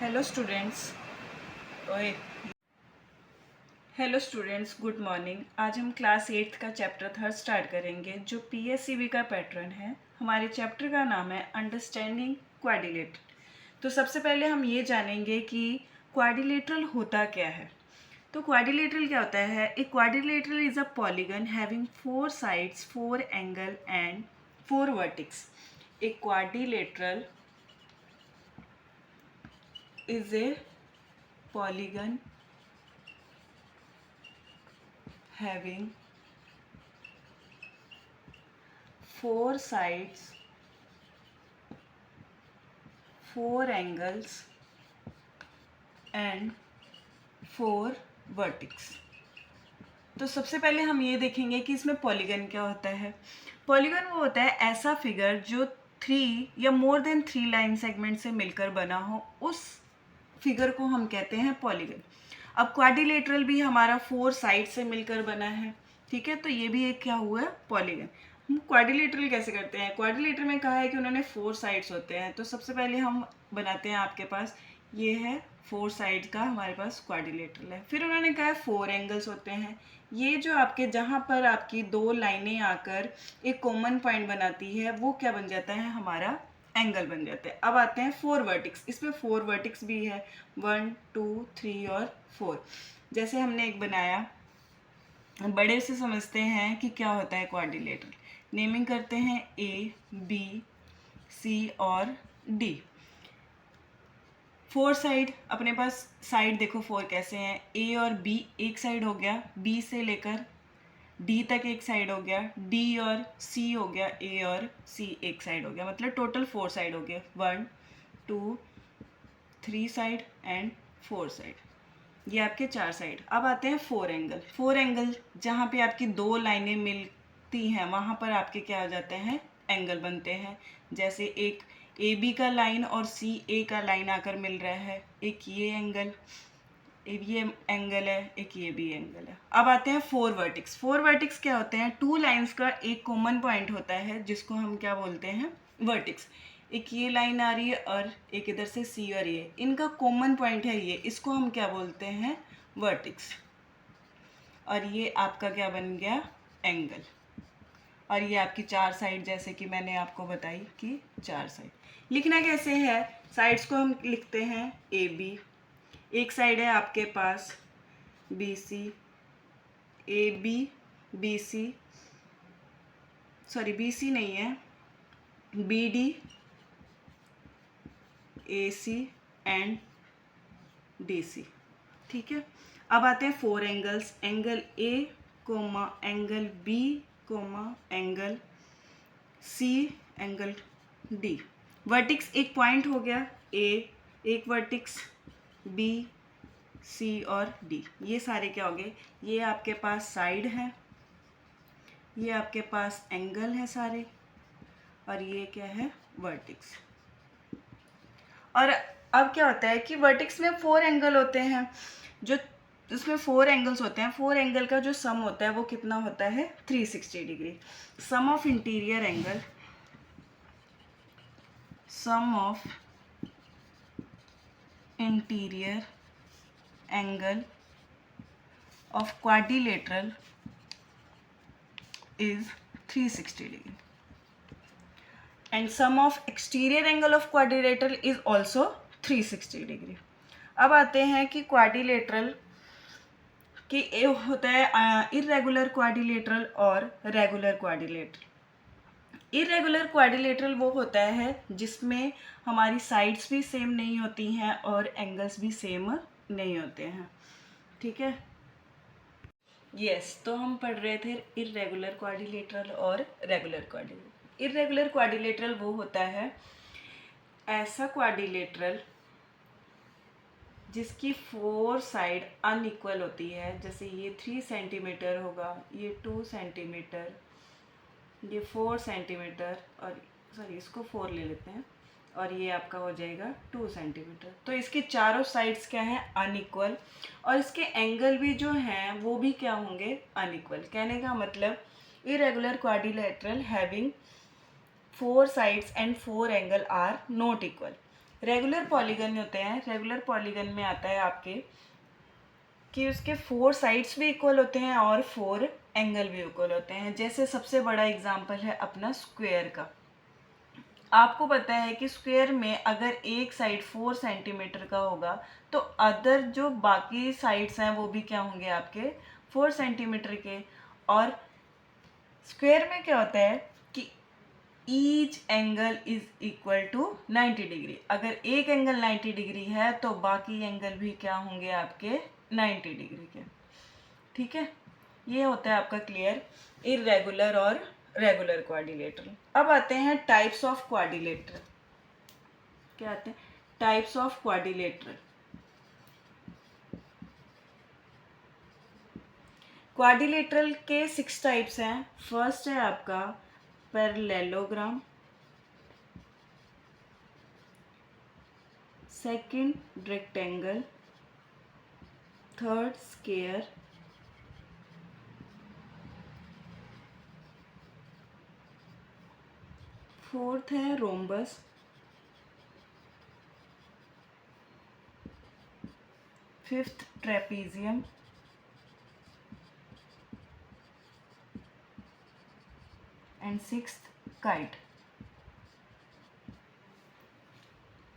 Hello students. ओए hello students, good morning. आज हम क्लास 8th का चैप्टर 3 स्टार्ट करेंगे जो पीएससीबी का पैटर्न है। हमारे चैप्टर का नाम है अंडरस्टैंडिंग क्वाड्रिलेटरल। तो सबसे पहले हम ये जानेंगे कि क्वाड्रिलेटरल होता क्या है। तो क्वाड्रिलेटरल क्या होता है? A quadrilateral is a polygon having 4 sides, 4 angle and 4 vertices. A quadrilateral is a polygon having 4 sides, 4 angles and 4 vertex। तो सबसे पहले हम ये देखेंगे कि इसमें पॉलीगन क्या होता है। पॉलीगन वो होता है ऐसा फिगर जो 3 या मोर देन 3 लाइन सेगमेंट से मिलकर बना हो, उस फिगर को हम कहते हैं पॉलीगन। अब क्वाड्रिलेटरल भी हमारा 4 साइड से मिलकर बना है, ठीक है, तो ये भी एक क्या हुआ है, पॉलीगन। हम क्वाड्रिलेटरल कैसे करते हैं? क्वाड्रिलेटरल में कहा है कि उन्होंने 4 साइड्स होते हैं, तो सबसे पहले हम बनाते हैं, आपके पास ये है 4 साइड का हमारे पास क्वाड्रिलेटरल है। फिर उन्होंने कहा है 4 एंगल्स होते हैं। ये जो आपके जहाँ पर आपकी 2 लाइनें आकर एक कॉमन पॉइंट बनाती है वो क्या बन जाता है, हमारा एंगल बन जाते हैं। अब आते हैं 4 वर्टिक्स। इसमें 4 वर्टिक्स भी है, 1 2 3 और 4। जैसे हमने एक बनाया, बड़े से समझते हैं कि क्या होता है क्वाड्रिलेटरल। नेमिंग करते हैं ए बी सी और डी। 4 साइड, अपने पास साइड देखो 4 कैसे हैं, ए और बी एक साइड हो गया, बी से लेकर डी तक एक साइड हो गया, डी और सी हो गया, ए और सी एक साइड हो गया, मतलब टोटल 4 साइड हो गया, 1 2 3 साइड एंड 4 साइड, ये आपके 4 साइड। अब आते हैं 4 एंगल। 4 एंगल जहाँ पे आपकी 2 लाइनें मिलती हैं वहाँ पर आपके क्या हो जाते हैं, एंगल बनते हैं। जैसे एक ए बी का लाइन और सी ए का लाइन आकर मिल रहा है, एक ये एंगल, ये एंगल है, एक ये भी एंगल है। अब आते हैं 4 वर्टिक्स। 4 वर्टिक्स क्या होते हैं? 2 लाइंस का एक कॉमन पॉइंट होता है जिसको हम क्या बोलते हैं, वर्टिक्स। एक ये लाइन आ रही है और एक इधर से सी और ये, इनका कॉमन पॉइंट है ये, इसको हम क्या बोलते हैं, वर्टिक्स। और ये आपका क्या बन गया, एंगल। और ये आपकी 4 साइड, जैसे कि मैंने आपको बताई कि 4 साइड। लिखना कैसे है? साइड्स को हम लिखते हैं ए बी, एक साइड है आपके पास B C, A B B C, sorry B C नहीं है, B D A C and D C, ठीक है। अब आते हैं 4 angles, angle A comma angle B comma angle C angle D. Vertex एक पॉइंट हो गया, ए एक वर्टिक्स, बी सी और डी, ये सारे क्या हो गए, ये आपके पास साइड है, ये आपके पास एंगल है सारे, और ये क्या है, वर्टिक्स। और अब क्या होता है कि वर्टिक्स में 4 एंगल होते हैं, जो उसमें 4 एंगल्स होते हैं, 4 एंगल का जो सम होता है वो कितना होता है, 360 degree. Sum of interior angle, sum of interior angle of quadrilateral is 360 degree and sum of exterior angle of quadrilateral is also 360 degree। अब आते हैं कि क्वाड्रिलेटरल की होता है इर्रेगुलर क्वाड्रिलेटरल और रेगुलर क्वाड्रिलेटरल। इर्रेगुलर क्वाड्रिलेटरल वो होता है जिसमें हमारी साइड्स भी सेम नहीं होती हैं और एंगल्स भी सेम नहीं होते हैं, ठीक है। तो हम पढ़ रहे थे इर्रेगुलर क्वाड्रिलेटरल और रेगुलर क्वाड्रिलेटरल। इर्रेगुलर क्वाड्रिलेटरल वो होता है ऐसा क्वाड्रिलेटरल जिसकी 4 साइड अनइक्वल होती है। जैसे ये 3 सेंटीमीटर होगा, ये 2 सेंटीमीटर, ये 4 सेंटीमीटर, और सॉरी इसको 4 ले लेते हैं, और ये आपका हो जाएगा 2 सेंटीमीटर। तो इसके चारों साइड्स क्या हैं, अनइक्वल, और इसके एंगल भी जो हैं वो भी क्या होंगे, अनइक्वल। कहने का मतलब irregular quadrilateral having 4 sides and 4 angle are not equal. Regular polygon होते हैं, रेगुलर पॉलीगन में आता है आपके कि उसके 4 साइड्स भी इक्वल होते हैं और 4 एंगल भी इक्वल होते हैं। जैसे सबसे बड़ा एग्जांपल है अपना स्क्वायर का। आपको पता है कि स्क्वायर में अगर एक साइड 4 सेंटीमीटर का होगा तो अदर जो बाकी साइड्स हैं वो भी क्या होंगे आपके 4 सेंटीमीटर के। और स्क्वायर में क्या होता है कि each angle is equal to 90 degree. अगर एक एंगल 90 डिग्री है तो बाकी एंगल भी क्या होंगे आपके 90 डिग्री के। ठीक है, ये होता है आपका क्लियर इर्रेगुलर और रेगुलर क्वाड्रिलेटरल। अब आते हैं टाइप्स ऑफ क्वाड्रिलेटरल। क्या आते हैं टाइप्स ऑफ क्वाड्रिलेटरल। क्वाड्रिलेटरल के 6 टाइप्स हैं। फर्स्ट है आपका parallelogram, second rectangle, third square, fourth है rhombus, fifth trapezium, and sixth kite.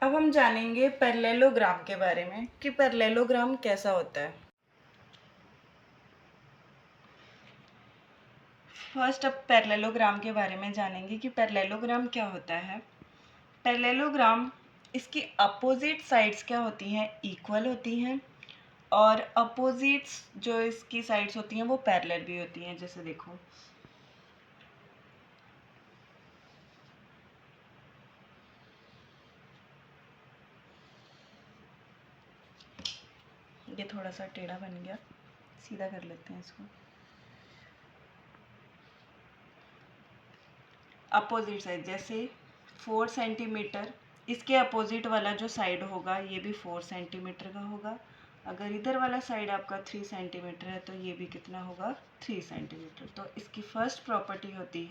अब हम जानेंगे पैरेललोग्राम के बारे में कि पैरेललोग्राम कैसा होता है। फर्स्ट अब पैरेललोग्राम के बारे में जानेंगे कि पैरेललोग्राम क्या होता है। पैरेललोग्राम इसकी अपोजिट साइड्स क्या होती हैं इक्वल होती हैं और अपोजिट्स जो इसकी साइड्स होती हैं वो पैरेलल भी होती हैं। जैसे देखो ये थोड़ा सा टेढ़ा बन गया, सीधा कर लेते हैं इसको। अपोजिट साइड जैसे 4 सेंटीमीटर, इसके अपोजिट वाला जो साइड होगा ये भी 4 सेंटीमीटर का होगा। अगर इधर वाला साइड आपका 3 सेंटीमीटर है तो ये भी कितना होगा 3 सेंटीमीटर। तो इसकी फर्स्ट प्रॉपर्टी होती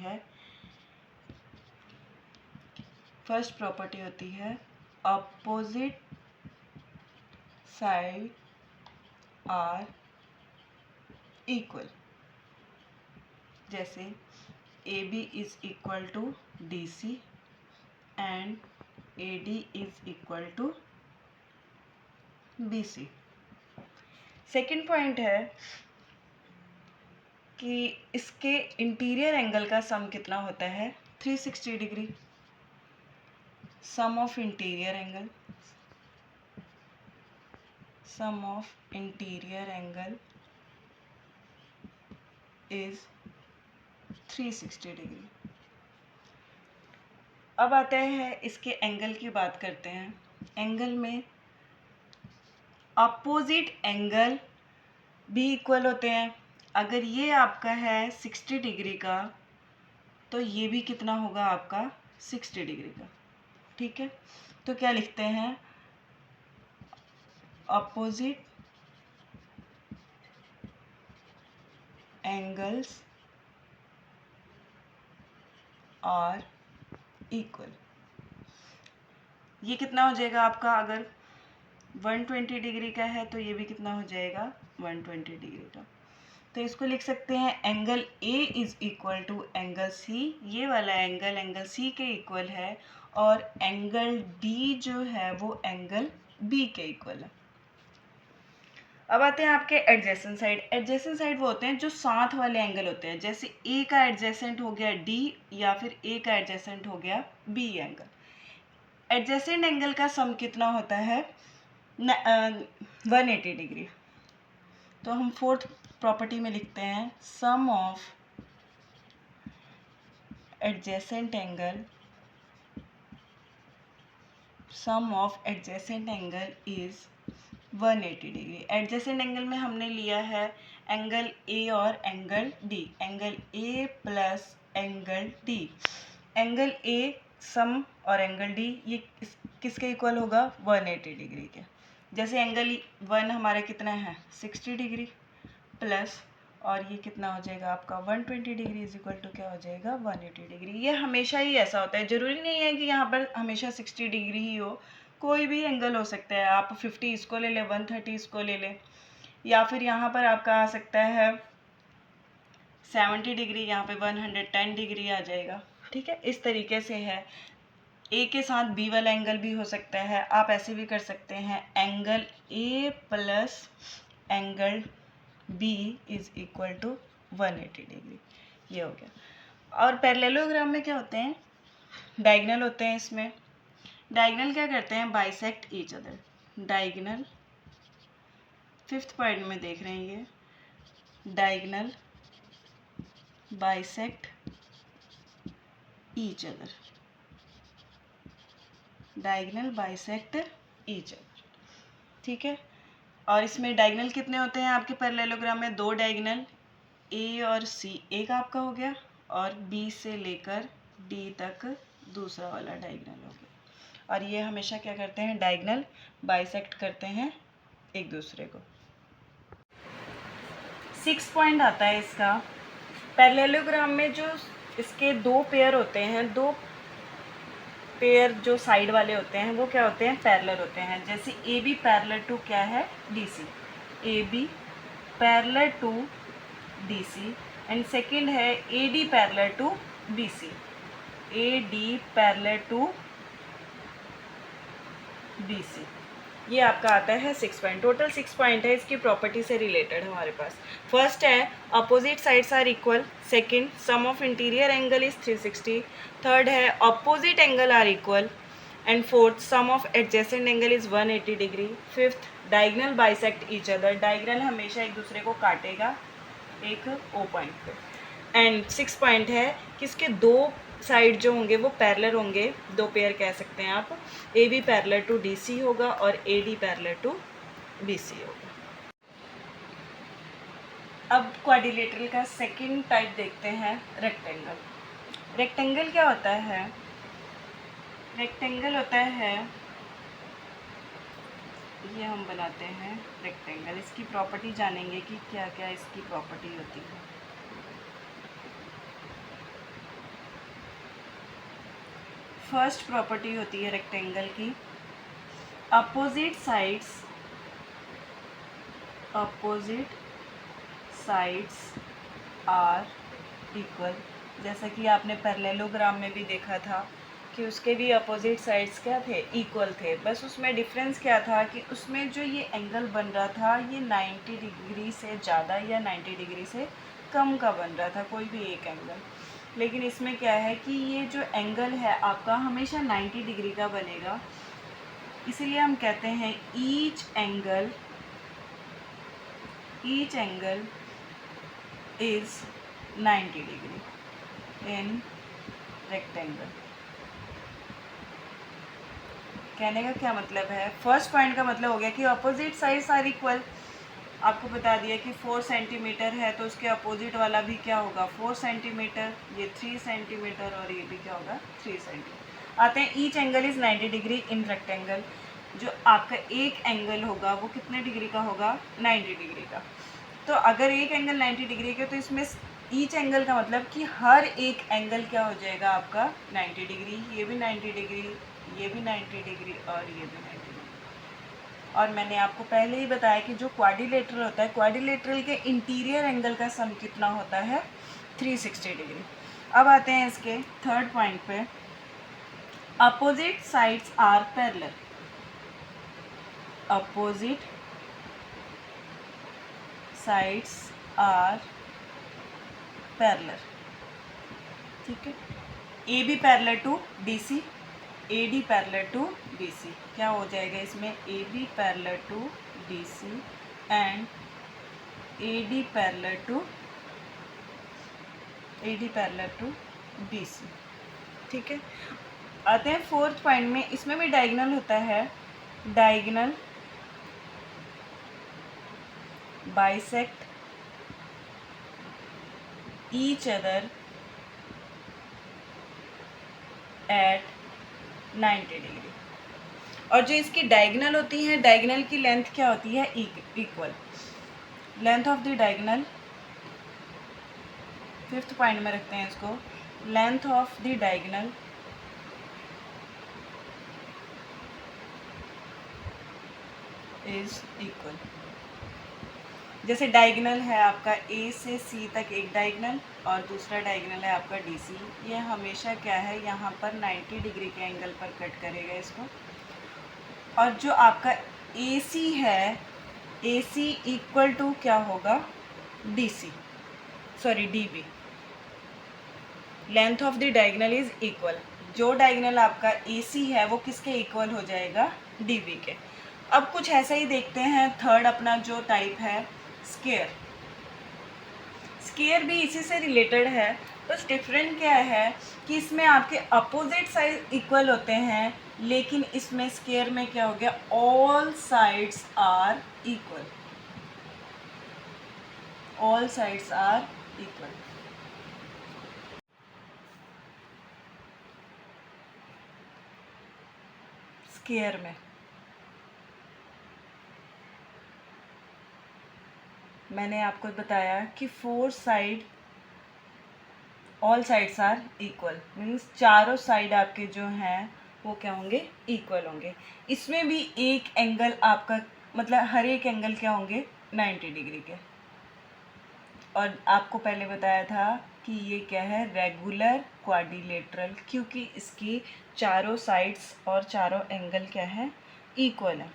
है अपोजिट साइड आर इक्वल। जैसे AB is equal to DC and AD is equal to BC। Second point है कि इसके इंटीरियर एंगल का सम कितना होता है 360 degree. Sum of interior angle is 360 degree. अब आते हैं इसके एंगल की बात करते हैं। एंगल में अपोजिट एंगल भी इक्वल होते हैं। अगर ये आपका है 60 डिग्री का तो ये भी कितना होगा आपका 60 डिग्री का। ठीक है, तो क्या लिखते हैं अपोजिट एंगल्स आर इक्वल। ये कितना हो जाएगा आपका, अगर 120 डिग्री का है तो ये भी कितना हो जाएगा 120 डिग्री का। तो इसको लिख सकते हैं angle A is equal to angle C। ये वाला एंगल C के इक्वल है और एंगल D जो है वो एंगल B के इक्वल है। अब आते हैं आपके एडजेसेंट साइड। एडजेसेंट साइड वो होते हैं जो साथ वाले एंगल होते हैं। जैसे A का एडजेसेंट हो गया D या फिर A का एडजेसेंट हो गया B एंगल। एडजेसेंट एंगल का सम कितना होता है 180 डिग्री। तो हम फोर्थ प्रॉपर्टी में लिखते हैं sum of adjacent angle is 180 degree. Adjacent angle में हमने लिया है एंगल A और angle D। Angle A plus angle D। Angle A sum और एंगल D ये किसके इक्वल होगा 180 डिग्री के। जैसे एंगल 1 हमारा कितना है 60 डिग्री प्लस और ये कितना हो जाएगा आपका 120 डिग्री इज इक्वल टू क्या हो जाएगा 180 डिग्री। ये हमेशा ही ऐसा होता है, ज़रूरी नहीं है कि यहाँ पर हमेशा 60 डिग्री ही हो। कोई भी एंगल हो सकता है, आप 50 इसको ले लें, 130 इसको ले लें, या फिर यहाँ पर आपका आ सकता है 70 डिग्री, यहाँ पे 110 डिग्री आ जाएगा। ठीक है, इस तरीके से है। ए के साथ बी वाला एंगल भी हो सकता है, आप ऐसे भी कर सकते हैं, angle A plus angle B is equal to 180 degree, ये हो गया। और पैरेललोग्राम में क्या होते हैं, डायगोनल होते हैं। इसमें डायगोनल क्या करते हैं, bisect each other. Diagonal 5th point में देख रहे हैं, ये diagonal bisect each other, diagonal bisect each other. ठीक है, और इसमें डायगोनल कितने होते हैं आपके पैरेललोग्राम में, 2 डायगोनल, ए और सी एक आपका हो गया, और बी से लेकर डी तक दूसरा वाला डायगोनल हो गया। और ये हमेशा क्या करते हैं, डायगोनल बाइसेक्ट करते हैं एक दूसरे को। 6 पॉइंट आता है इसका, पैरेललोग्राम में जो इसके 2 पेयर होते हैं, 2 पेयर जो साइड वाले होते हैं वो क्या होते हैं, पैरेलल होते हैं। जैसे ए बी पैरेलल टू क्या है, D C, A B parallel to D C, and second है A D parallel to B C, A D parallel to B C. ये आपका आता है 6 पॉइंट। टोटल 6 पॉइंट है, इसकी प्रॉपर्टी से रिलेटेड हमारे पास। फर्स्ट है opposite sides are equal, second sum of interior angle is 360, third है opposite angle are equal, and fourth sum of adjacent angle is 180 degree, fifth diagonal bisect each other, diagonal हमेशा एक दूसरे को काटेगा एक ओ पॉइंट पे, and 6 point है कि इसके 2 साइड जो होंगे वो पैरेलल होंगे, 2 पेयर कह सकते हैं आप, A B parallel to D C होगा और A D parallel to B C होगा। अब क्वाड्रिलेटरल का सेकंड टाइप देखते हैं, रेक्टेंगल। रेक्टेंगल क्या होता है, रेक्टेंगल होता है, ये हम बनाते हैं रेक्टेंगल। इसकी प्रॉपर्टी जानेंगे कि क्या क्या इसकी प्रॉपर्टी होती है। फर्स्ट प्रॉपर्टी होती है रेक्टेंगल की, अपोजिट साइड्स आर इक्वल। जैसा कि आपने पैरेललोग्राम में भी देखा था कि उसके भी अपोजिट साइड्स क्या थे, इक्वल थे, बस उसमें डिफरेंस क्या था कि उसमें जो ये एंगल बन रहा था ये 90 डिग्री से ज़्यादा या 90 डिग्री से कम का बन रहा था, कोई भी एक एंगल। लेकिन इसमें क्या है कि ये जो एंगल है आपका हमेशा 90 डिग्री का बनेगा, इसीलिए हम कहते हैं each angle is 90 degree in rectangle. कहने का क्या मतलब है, फर्स्ट पॉइंट का मतलब हो गया कि अपोजिट साइड्स आर इक्वल। आपको बता दिया कि 4 सेंटीमीटर है तो उसके अपोजिट वाला भी क्या होगा, 4 सेंटीमीटर, ये 3 सेंटीमीटर और ये भी क्या होगा, 3 सेंटीमीटर। आते हैं each angle is 90 degree in rectangle. जो आपका एक एंगल होगा वो कितने डिग्री का होगा, 90 डिग्री का। तो अगर एक एंगल 90 डिग्री का तो इसमें ईच एंगल का मतलब कि हर एक एंगल क्या हो जाएगा आपका 90 डिग्री, ये भी 90 डिग्री, ये भी 90 डिग्री और ये भी 90 डिग्री। और मैंने आपको पहले ही बताया कि जो क्वाड्रिलेटरल होता है, क्वाड्रिलेटरल के इंटीरियर एंगल का सम कितना होता है, 360 डिग्री। अब आते हैं इसके थर्ड पॉइंट पे, opposite sides are parallel. Opposite sides are parallel, ठीक है। A B parallel to D C, A D parallel to B C, क्या हो जाएगा इसमें, A B parallel to D C and A D parallel to B C, ठीक है। आते हैं फोर्थ पॉइंट में, इसमें भी डायगोनल होता है, diagonal bisect each other at 90 degree. और जो इसकी डायगोनल होती है, डायगोनल की लेंथ क्या होती है, equal. Length of the diagonal, fifth point में रखते हैं इसको, length of the diagonal is equal. जैसे डायगोनल है आपका ए से सी तक एक डायगोनल और दूसरा डायगोनल है आपका डी सी, ये हमेशा क्या है यहाँ पर 90 डिग्री के एंगल पर कट करेगा इसको। और जो आपका ए सी है, ए सी इक्वल टू क्या होगा, D C, sorry D B. Length of the diagonal is equal. जो डायगोनल आपका ए सी है वो किसके इक्वल हो जाएगा, डी बी के। अब कुछ ऐसा ही देखते हैं। थर्ड अपना जो टाइप है स्क्वायर। स्क्वायर भी इसी से रिलेटेड है, बस डिफरेंट क्या है कि इसमें आपके अपोजिट साइड इक्वल होते हैं, लेकिन इसमें स्क्वायर में क्या हो गया, all sides are equal. All sides are equal. Square में मैंने आपको बताया कि four side, all sides are equal, means चारों साइड आपके जो हैं वो क्या होंगे, इक्वल होंगे। इसमें भी एक एंगल आपका, मतलब हर एक एंगल क्या होंगे, 90 डिग्री के। और आपको पहले बताया था कि ये क्या है, रेगुलर क्वाड्रिलेटरल, क्योंकि इसकी चारों साइड्स और चारों एंगल क्या है, इक्वल है।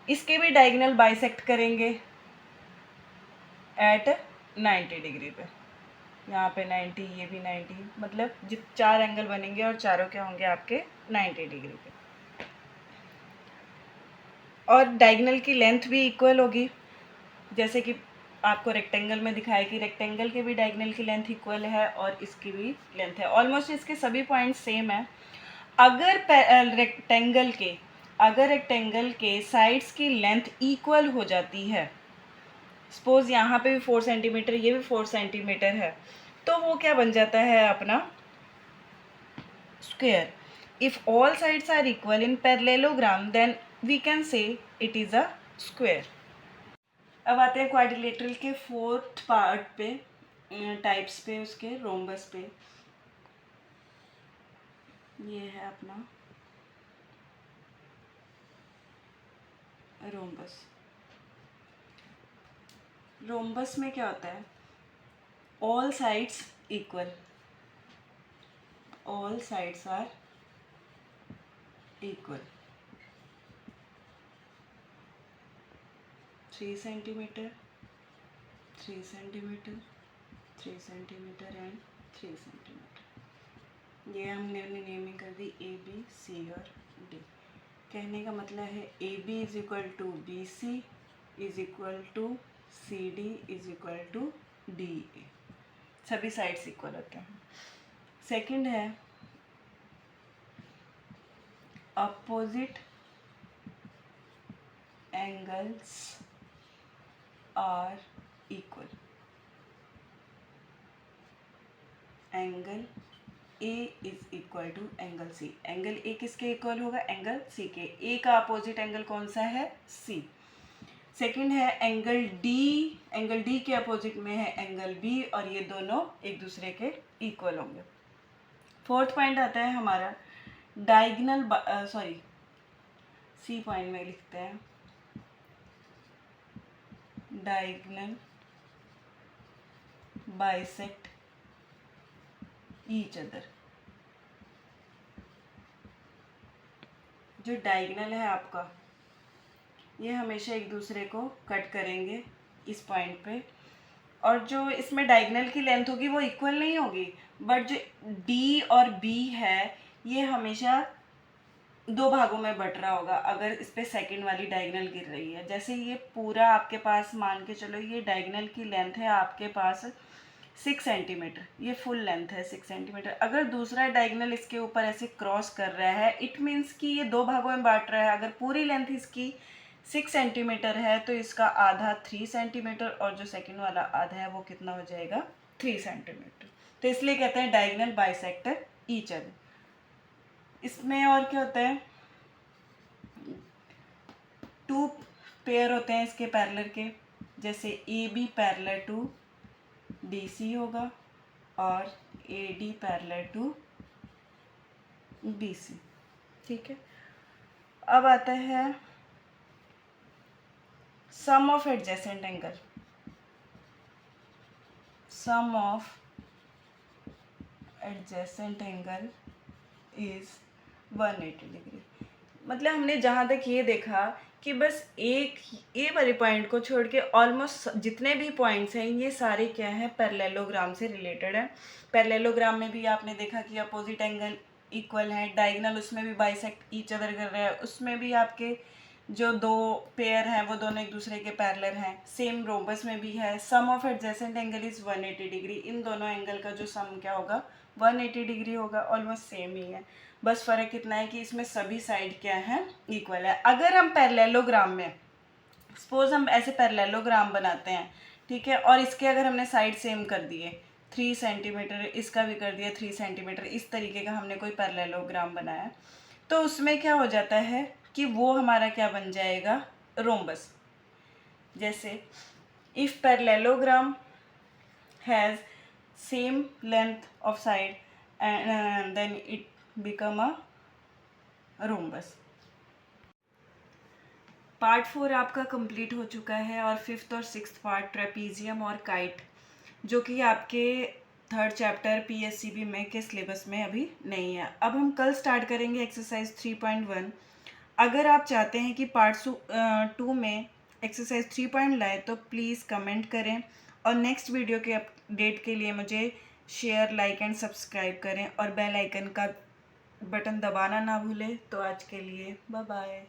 इसके भी डायगोनल बाइसेक्ट करेंगे एट 90 डिग्री पे। यहाँ पे 90, ये भी 90, मतलब जित चार एंगल बनेंगे और चारों क्या होंगे आपके 90 डिग्री पे। और डायगोनल की लेंथ भी इक्वल होगी, जैसे कि आपको रेक्टेंगल में दिखाया कि रेक्टेंगल के भी डायगोनल की लेंथ इक्वल है और इसकी भी लेंथ है। ऑलमोस्ट इसके सभी पॉइंट्स सेम है। अगर रेक्टेंगल के साइड्स की लेंथ इक्वल हो जाती है, सपोज यहाँ पे भी 4 सेंटीमीटर, ये भी 4 सेंटीमीटर है, तो वो क्या बन जाता है अपना square. If all sides are equal in parallelogram then we can say it is a square. अब आते हैं क्वाड्रिलेटरल के फोर्थ पार्ट पे, टाइप्स पे, उसके रोम्बस पे। ये है अपना रोम्बस। रोम्बस में क्या होता है, all sides equal, all sides are equal, 3 centimetre, 3 centimetre, 3 centimetre and 3 centimetre. ये हमने नेमिंग कर दी ए बी सी और डी। कहने का मतलब है A B is equal to B C is equal to C D is equal to D A. सभी sides equal होते हैं। सेकंड है opposite angles are equal. Angle A is equal to angle C. Angle A किसके equal होगा, angle C के। ए का opposite angle कौन सा है, सी। सेकंड है एंगल डी के अपोजिट में है एंगल बी, और ये दोनों एक दूसरे के इक्वल होंगे। फोर्थ पॉइंट आता है हमारा डायगोनल, सॉरी सी पॉइंट में लिखते हैं, डायगोनल बाइसेक्ट ईच अदर। जो डायगोनल है आपका, ये हमेशा एक दूसरे को कट करेंगे इस पॉइंट पे, और जो इसमें डायगोनल की लेंथ होगी वो इक्वल नहीं होगी, बट जो डी और बी है ये हमेशा दो भागों में बट रहा होगा अगर इस पर सेकेंड वाली डायगोनल गिर रही है। जैसे ये पूरा आपके पास मान के चलो, ये डायगोनल की लेंथ है आपके पास 6 सेंटीमीटर, ये फुल लेंथ है 6 सेंटीमीटर। अगर दूसरा डायगोनल इसके ऊपर ऐसे क्रॉस कर रहा है, इट मीन्स कि ये दो भागों में बांट रहा है। अगर पूरी लेंथ इसकी 6 सेंटीमीटर है तो इसका आधा 3 सेंटीमीटर, और जो सेकंड वाला आधा है वो कितना हो जाएगा, 3 सेंटीमीटर। तो इसलिए कहते हैं डायगोनल बाइसेक्टर ईच अदर। इसमें और क्या होता है, 2 पेयर होते हैं इसके पैरेलल के, जैसे A B parallel to D C होगा और A D parallel to B C. ठीक है। अब आता है sum of adjacent angle, sum of adjacent angle is 180 degree. मतलब हमने जहाँ तक ये देखा कि बस एक ए वाले पॉइंट को छोड़ के ऑलमोस्ट जितने भी पॉइंट्स हैं ये सारे क्या हैं, पैरेललोग्राम से रिलेटेड है। पैरेललोग्राम में भी आपने देखा कि अपोजिट एंगल इक्वल है, डायगोनल उसमें भी बाइसेक्ट ईच अदर कर रहे हैं, उसमें भी आपके जो दो पेयर हैं वो दोनों एक दूसरे के पैरेलल हैं। सेम रोम्बस में भी है, sum of adjacent angle is 180 degree. इन दोनों एंगल का जो सम क्या होगा, 180 डिग्री होगा। ऑलमोस्ट सेम ही है, बस फ़र्क कितना है कि इसमें सभी साइड क्या है, इक्वल है। अगर हम पैरेललोग्राम में सपोज हम ऐसे पैरेललोग्राम बनाते हैं, ठीक है, और इसके अगर हमने साइड सेम कर दिए 3 सेंटीमीटर, इसका भी कर दिया 3 सेंटीमीटर, इस तरीके का हमने कोई पैरेललोग्राम बनाया, तो उसमें क्या हो जाता है कि वो हमारा क्या बन जाएगा, रोम्बस। जैसे if parallelogram has same length of side and then it become a rhombus। Part 4 आपका कंप्लीट हो चुका है और 5th और 6th पार्ट ट्रेपीजियम और काइट, जो कि आपके 3rd चैप्टर पीएससीबी में के सिलेबस में अभी नहीं है। अब हम कल स्टार्ट करेंगे एक्सरसाइज 3.1। अगर आप चाहते हैं कि पार्ट 2 में एक्सरसाइज 3 पॉइंट लाए तो प्लीज़ कमेंट करें, और नेक्स्ट वीडियो के अपडेट के लिए मुझे शेयर, लाइक एंड सब्सक्राइब करें और बेल आइकन का बटन दबाना ना भूलें। तो आज के लिए बाय बाय।